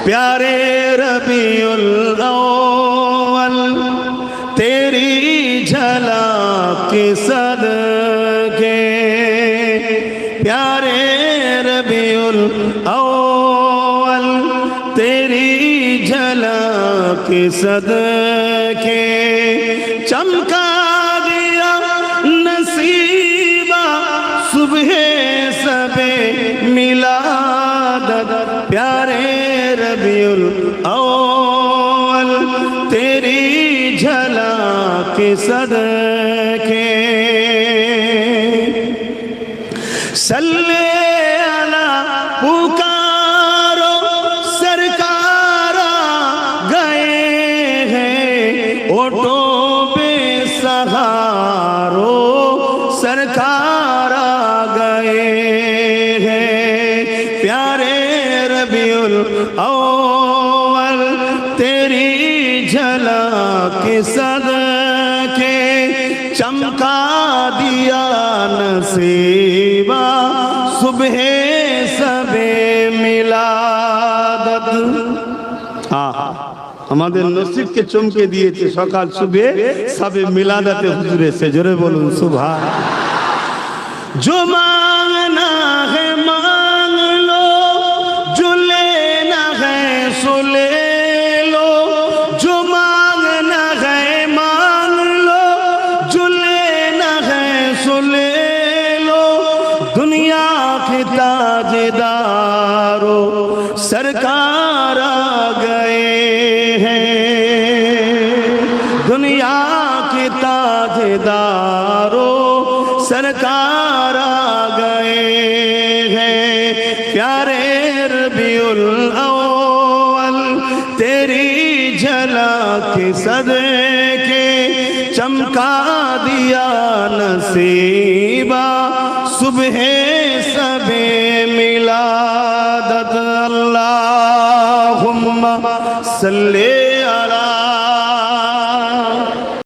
प्यारे रबीउल अव्वल तेरी झलक के सदके, प्यारे रबीउल अव्वल तेरी झलक के सदके, चमका दिया नसीबा सुबह सबे मिलादत, प्यारे रबीउल अव्वल तेरी झलक के सदके। सल्ले अला पुकारो सरकारा गए हैं, ओटो बेसहारो सरकारा गए हैं, प्यारे रबीउल अव्वल तेरी झलक के सदके, चमका दिया नसीबा सुबह सबे मिलादत। আমাদের নসিবকে চমকে দিয়েছে সকাল সুবে সবে মিলাদাতে হুজুরে সে জোরে বলুন সুবহান। जो मांगना है मांग लो, जो लेना है सो ले लो, जो मांगना है मांग लो, जो लेना है सो ले लो, दुनिया के ताजदारों सरकार आ गए हैं, दुनिया के ताजदारों सरकार आ गए हैं, प्यारे रबीउल अव्वल तेरी झलक के सदके, चमका दिया नसीबा सुबह सबे मिलादत। अल्लाहुम्मा सल्ले